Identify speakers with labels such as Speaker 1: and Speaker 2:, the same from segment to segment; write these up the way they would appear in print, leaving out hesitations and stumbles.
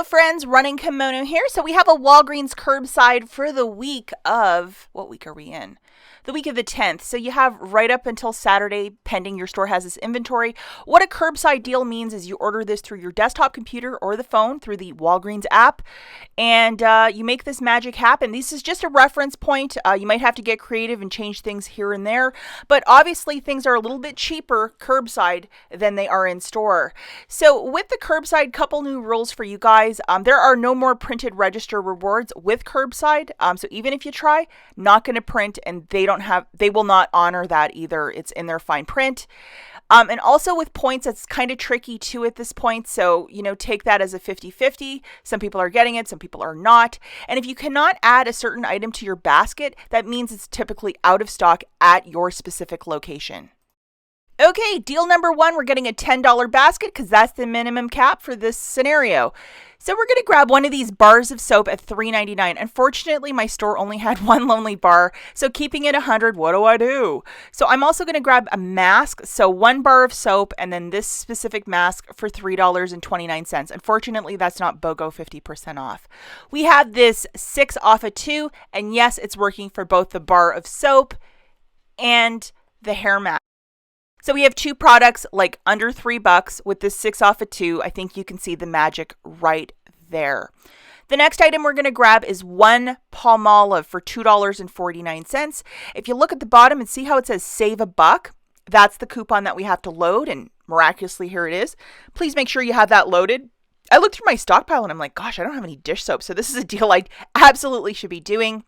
Speaker 1: Hello friends, Running Kimono here. So we have a Walgreens curbside for the week of, what week are we in? The week of the 10th. So you have right up until Saturday, pending your store has this inventory. What a curbside deal means is you order this through your desktop computer or the phone through the Walgreens app, and you make this magic happen. This is just a reference point. You might have to get creative and change things here and there, but obviously things are a little bit cheaper curbside than they are in store. So with the curbside, couple new rules for you guys. There are no more printed register rewards with curbside. So even if you try, not going to print, and they will not honor that either. It's in their fine print. And also with points, it's kind of tricky too at this point. So, take that as a 50-50. Some people are getting it, some people are not. And if you cannot add a certain item to your basket, that means it's typically out of stock at your specific location. Okay, deal number one, we're getting a $10 basket because that's the minimum cap for this scenario. So we're going to grab one of these bars of soap at $3.99. Unfortunately, my store only had one lonely bar, so keeping it 100, what do I do? So I'm also going to grab a mask, so one bar of soap, and then this specific mask for $3.29. Unfortunately, that's not BOGO 50% off. We have this 6 off of 2, and yes, it's working for both the bar of soap and the hair mask. So we have two products like under $3 with this 6 off of 2. I think you can see the magic right there. The next item we're going to grab is one Palmolive for $2.49. If you look at the bottom and see how it says save a buck, that's the coupon that we have to load, and miraculously here it is. Please make sure you have that loaded. I looked through my stockpile and I'm like, gosh, I don't have any dish soap. So this is a deal I absolutely should be doing.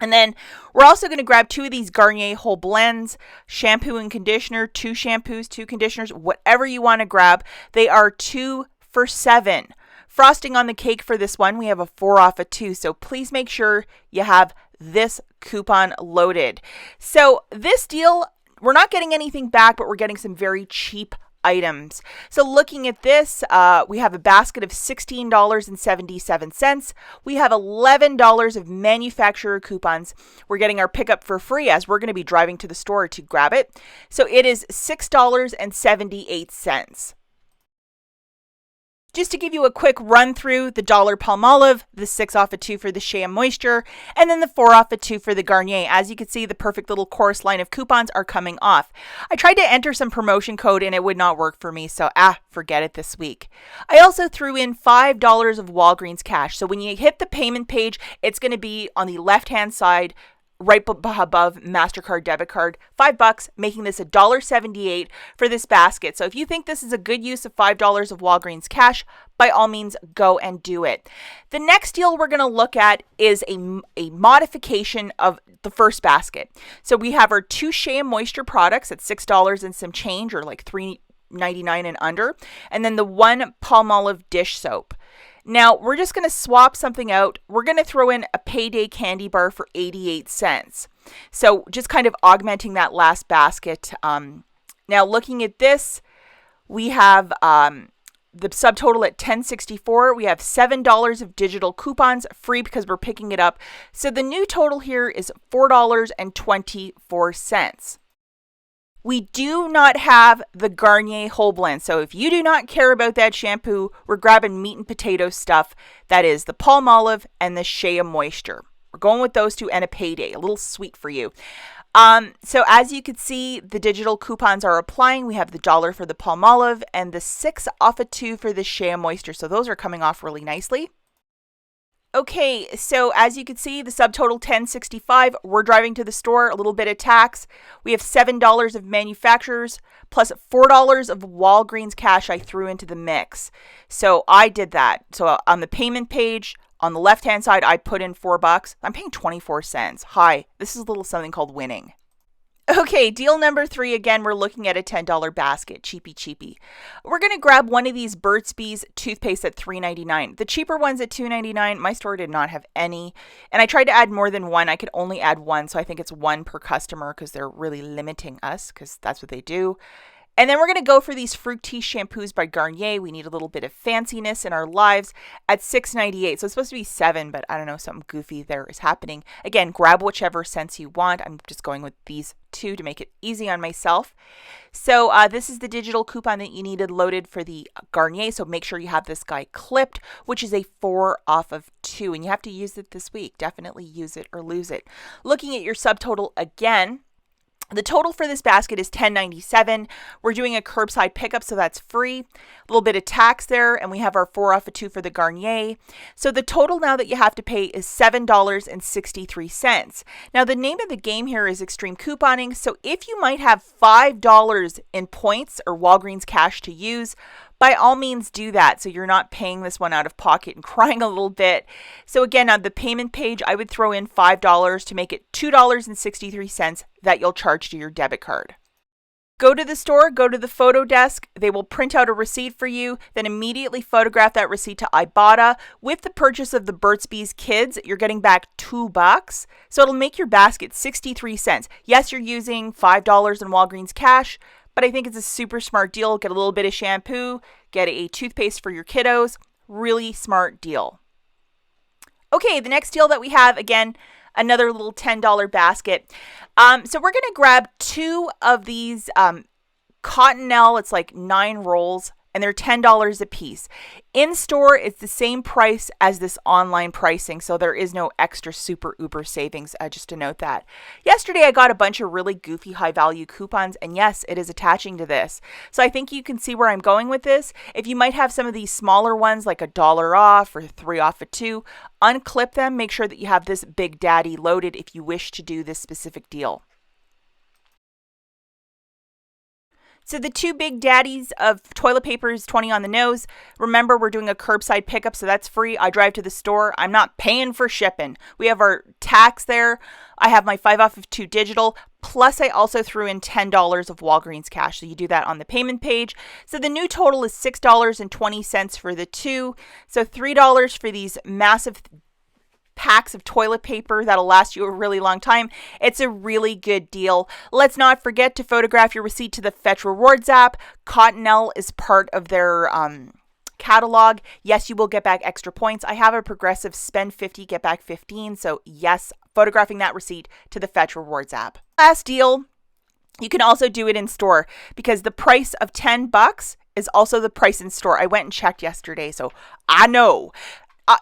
Speaker 1: And then we're also going to grab 2 of these Garnier Whole Blends, shampoo and conditioner, 2 shampoos, 2 conditioners, whatever you want to grab. They are 2 for $7. Frosting on the cake for this one, we have a 4 off of 2. So please make sure you have this coupon loaded. So this deal, we're not getting anything back, but we're getting some very cheap items. So looking at this, we have a basket of $16.77. We have $11 of manufacturer coupons. We're getting our pickup for free as we're going to be driving to the store to grab it. So it is $6.78. Just to give you a quick run through, the $1 Palmolive, the 6 off of 2 for the Shea Moisture, and then the 4 off of 2 for the Garnier. As you can see, the perfect little chorus line of coupons are coming off. I tried to enter some promotion code and it would not work for me, so forget it this week. I also threw in $5 of Walgreens cash. So when you hit the payment page, it's going to be on the left-hand side, right above MasterCard, debit card, $5, making this $1.78 for this basket. So if you think this is a good use of $5 of Walgreens cash, by all means, go and do it. The next deal we're going to look at is a modification of the first basket. So we have our 2 Shea Moisture products at $6 and some change, or like $3.99 and under, and then the 1 Palmolive dish soap. Now, we're just going to swap something out. We're going to throw in a Payday candy bar for 88 cents. So just kind of augmenting that last basket. Now, looking at this, we have the subtotal at $10.64. We have $7 of digital coupons free because we're picking it up. So the new total here is $4.24. We do not have the Garnier Whole Blend. So if you do not care about that shampoo, we're grabbing meat and potato stuff. That is the Palmolive and the Shea Moisture. We're going with those 2 and a Payday, a little sweet for you. So as you can see, the digital coupons are applying. We have the $1 for the Palmolive and the 6 off of 2 for the Shea Moisture. So those are coming off really nicely. Okay, so as you can see, the subtotal $10.65. We're driving to the store, a little bit of tax. We have $7 of manufacturers plus $4 of Walgreens cash I threw into the mix. So I did that. So on the payment page, on the left-hand side, I put in $4. I'm paying 24 cents. Hi, this is a little something called winning. Okay, deal number 3, again, we're looking at a $10 basket, cheapy. We're going to grab one of these Burt's Bees toothpaste at $3.99. The cheaper ones at $2.99, my store did not have any. And I tried to add more than one. I could only add one, so I think it's 1 per customer because they're really limiting us because that's what they do. And then we're going to go for these Fructis shampoos by Garnier. We need a little bit of fanciness in our lives at $6.98. So it's supposed to be $7, but I don't know, something goofy there is happening. Again, grab whichever scents you want. I'm just going with these two to make it easy on myself. So this is the digital coupon that you needed loaded for the Garnier. So make sure you have this guy clipped, which is a 4 off of 2. And you have to use it this week. Definitely use it or lose it. Looking at your subtotal again. The total for this basket is $10.97. We're doing a curbside pickup, so that's free. A little bit of tax there, and we have our 4 off of 2 for the Garnier. So the total now that you have to pay is $7.63. Now, the name of the game here is extreme couponing. So if you might have $5 in points or Walgreens cash to use, by all means do that so you're not paying this one out of pocket and crying a little bit. So again, on the payment page, I would throw in $5 to make it $2.63 that you'll charge to your debit card. Go to the store, go to the photo desk. They will print out a receipt for you, then immediately photograph that receipt to IBOTTA. With the purchase of the Burt's Bees Kids, you're getting back $2. So it'll make your basket 63 cents. Yes, you're using $5 in Walgreens cash, but I think it's a super smart deal. Get a little bit of shampoo, get a toothpaste for your kiddos. Really smart deal. Okay, the next deal that we have, again, another little $10 basket. So we're going to grab 2 of these Cottonelle. It's like 9 rolls, and they're $10 a piece. In store, it's the same price as this online pricing, so there is no extra super uber savings, just to note that. Yesterday, I got a bunch of really goofy high-value coupons, and yes, it is attaching to this. So I think you can see where I'm going with this. If you might have some of these smaller ones, like $1 off or 3 off of 2, unclip them. Make sure that you have this Big Daddy loaded if you wish to do this specific deal. So the 2 Big Daddies of toilet paper is 20 on the nose. Remember, we're doing a curbside pickup, so that's free. I drive to the store. I'm not paying for shipping. We have our tax there. I have my 5 off of 2 digital. Plus, I also threw in $10 of Walgreens cash. So you do that on the payment page. So the new total is $6.20 for the 2. So $3 for these massive packs of toilet paper that'll last you a really long time. It's a really good deal. Let's not forget to photograph your receipt to the Fetch Rewards app. Cottonelle is part of their catalog. Yes, you will get back extra points. I have a progressive spend 50, get back 15. So yes, photographing that receipt to the Fetch Rewards app. Last deal, you can also do it in store because the price of $10 is also the price in store. I went and checked yesterday, so I know.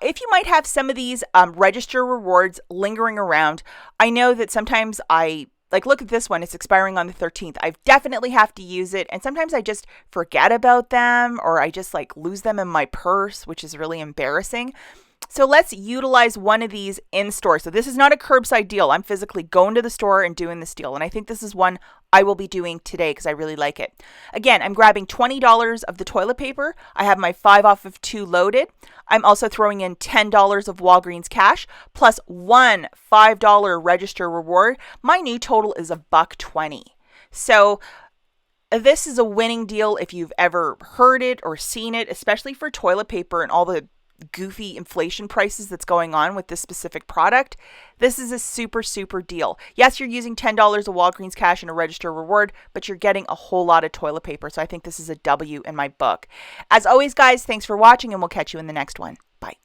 Speaker 1: If you might have some of these register rewards lingering around, I know that sometimes look at this one. It's expiring on the 13th. I definitely have to use it. And sometimes I just forget about them or I just lose them in my purse, which is really embarrassing. So let's utilize one of these in store. So this is not a curbside deal. I'm physically going to the store and doing this deal. And I think this is one I will be doing today because I really like it. Again, I'm grabbing $20 of the toilet paper. I have my 5 off of 2 loaded. I'm also throwing in $10 of Walgreens cash plus one $5 register reward. My new total is $1.20. So this is a winning deal if you've ever heard it or seen it, especially for toilet paper and all the goofy inflation prices that's going on with this specific product. This is a super, super deal. Yes, you're using $10 of Walgreens cash and a register reward, but you're getting a whole lot of toilet paper. So I think this is a W in my book. As always, guys, thanks for watching and we'll catch you in the next one. Bye.